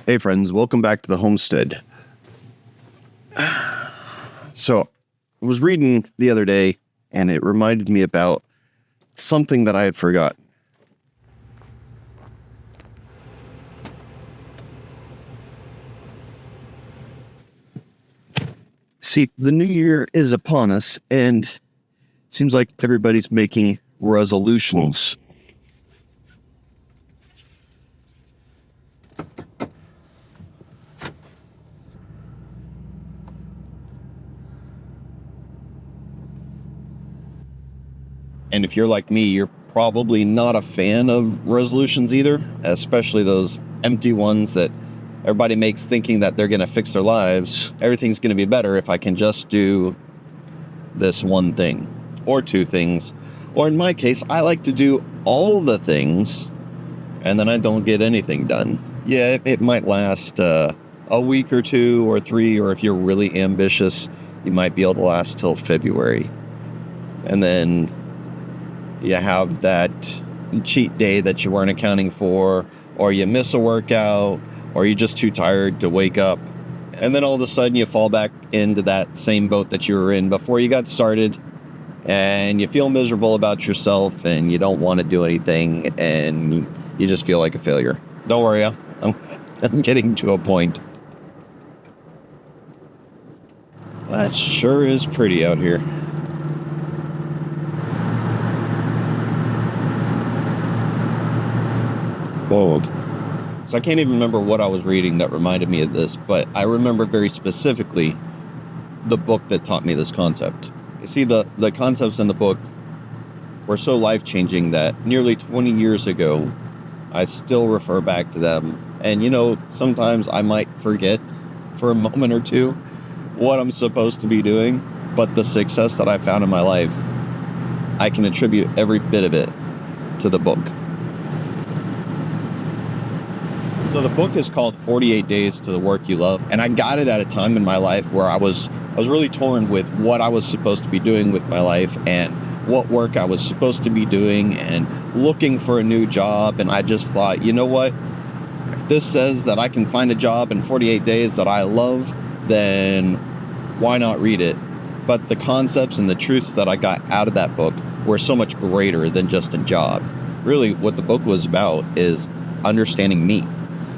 Hey friends, welcome back to the Homestead. So, I was reading the other day and it reminded me about something that I had forgotten. See, the new year is upon us and it seems like everybody's making resolutions. And if you're like me, you're probably not a fan of resolutions either, especially those empty ones that everybody makes thinking that they're going to fix their lives. Everything's going to be better if I can just do this one thing or two things. Or in my case, I like to do all the things and then I don't get anything done. Yeah, it might last a week or two or three, or if you're really ambitious, you might be able to last till February. And then you have that cheat day that you weren't accounting for, or you miss a workout, or you're just too tired to wake up. And then all of a sudden you fall back into that same boat that you were in before you got started, and you feel miserable about yourself and you don't want to do anything and you just feel like a failure. Don't worry, I'm getting to a point. That sure is pretty out here. Bold. So I can't even remember what I was reading that reminded me of this, but I remember very specifically the book that taught me this concept. You see, the concepts in the book were so life-changing that nearly 20 years ago, I still refer back to them. And sometimes I might forget for a moment or two what I'm supposed to be doing, but the success that I found in my life, I can attribute every bit of it to the book. So the book is called 48 Days to the Work You Love, and I got it at a time in my life where I was really torn with what I was supposed to be doing with my life and what work I was supposed to be doing and looking for a new job. And I just thought, you know what? If this says that I can find a job in 48 days that I love, then why not read it? But the concepts and the truths that I got out of that book were so much greater than just a job. Really, what the book was about is understanding me.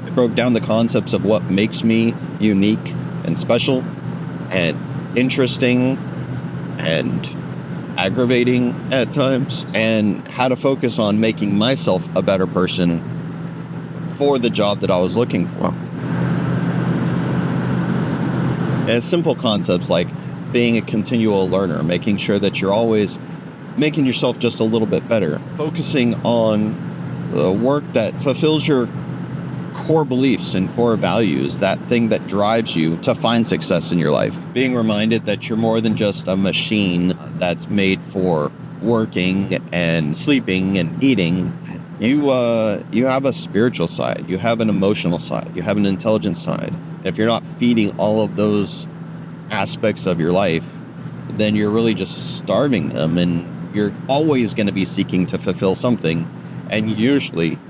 It broke down the concepts of what makes me unique and special and interesting and aggravating at times, and how to focus on making myself a better person for the job that I was looking for. And simple concepts like being a continual learner, making sure that you're always making yourself just a little bit better, focusing on the work that fulfills your core beliefs and core values, that thing that drives you to find success in your life. Being reminded that you're more than just a machine that's made for working and sleeping and eating. You have a spiritual side, you have an emotional side, you have an intelligent side. If you're not feeding all of those aspects of your life, then you're really just starving them, and you're always going to be seeking to fulfill something, and usually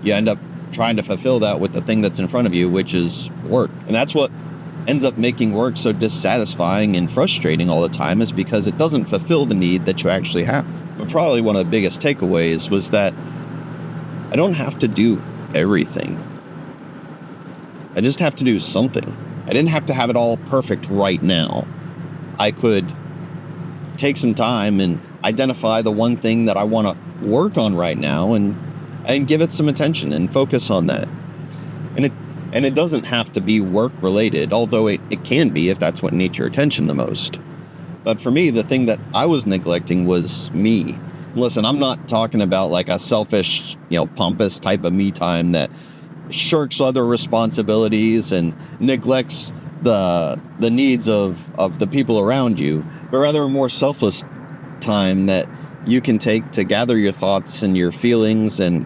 you end up trying to fulfill that with the thing that's in front of you, which is work. And that's what ends up making work so dissatisfying and frustrating all the time, is because it doesn't fulfill the need that you actually have. But probably one of the biggest takeaways was that I don't have to do everything. I just have to do something. I didn't have to have it all perfect right now. I could take some time and identify the one thing that I want to work on right now and give it some attention and focus on that. And it doesn't have to be work related, although it can be if that's what needs your attention the most. But for me, the thing that I was neglecting was me. Listen, I'm not talking about like a selfish, pompous type of me time that shirks other responsibilities and neglects the needs of the people around you, but rather a more selfless time that you can take to gather your thoughts and your feelings and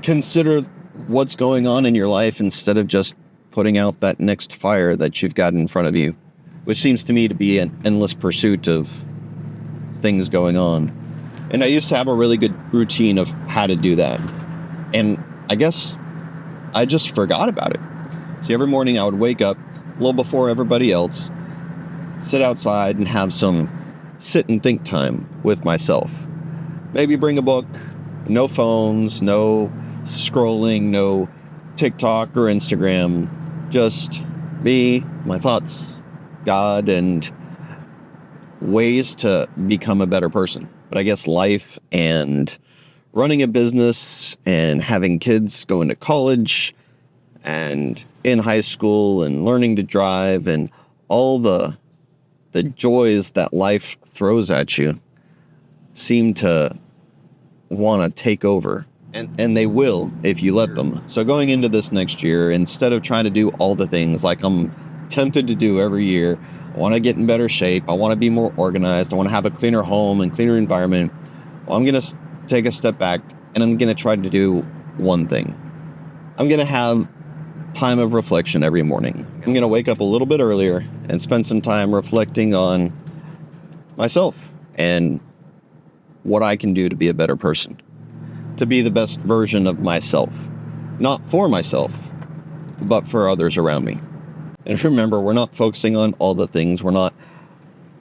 consider what's going on in your life instead of just putting out that next fire that you've got in front of you, which seems to me to be an endless pursuit of things going on. And I used to have a really good routine of how to do that. And I guess I just forgot about it. See, every morning I would wake up a little before everybody else, sit outside and have some sit and think time with myself. Maybe bring a book, no phones, no scrolling, no TikTok or Instagram, just me, my thoughts, God, and ways to become a better person. But I guess life and running a business and having kids going to college and in high school and learning to drive and all the joys that life throws at you seem to want to take over. And they will if you let them. So going into this next year, instead of trying to do all the things like I'm tempted to do every year, I want to get in better shape. I want to be more organized. I want to have a cleaner home and cleaner environment. Well, I'm going to take a step back and I'm going to try to do one thing. I'm going to have time of reflection every morning. I'm going to wake up a little bit earlier and spend some time reflecting on myself and what I can do to be a better person, to be the best version of myself, not for myself, but for others around me. And remember, we're not focusing on all the things. We're not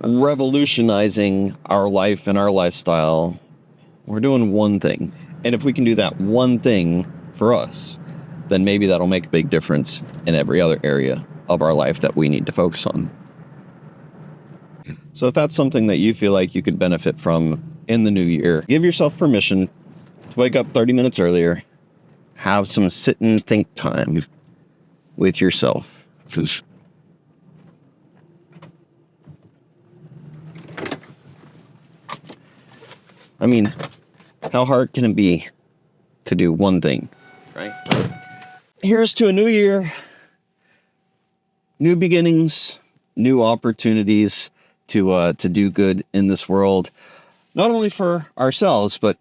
revolutionizing our life and our lifestyle. We're doing one thing. And if we can do that one thing for us, then maybe that'll make a big difference in every other area of our life that we need to focus on. So if that's something that you feel like you could benefit from in the new year, give yourself permission to wake up 30 minutes earlier, have some sit and think time with yourself. I mean, how hard can it be to do one thing, right? Here's to a new year, new beginnings, new opportunities to do good in this world, not only for ourselves, but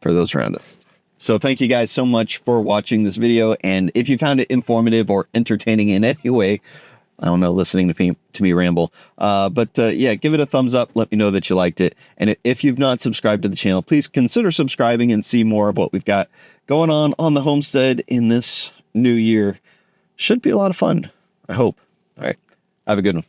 for those around us. So thank you guys so much for watching this video. And if you found it informative or entertaining in any way, I don't know, listening to me ramble, yeah, give it a thumbs up. Let me know that you liked it. And if you've not subscribed to the channel, please consider subscribing and see more of what we've got going on the homestead in this new year. Should be a lot of fun, I hope. All right, have a good one.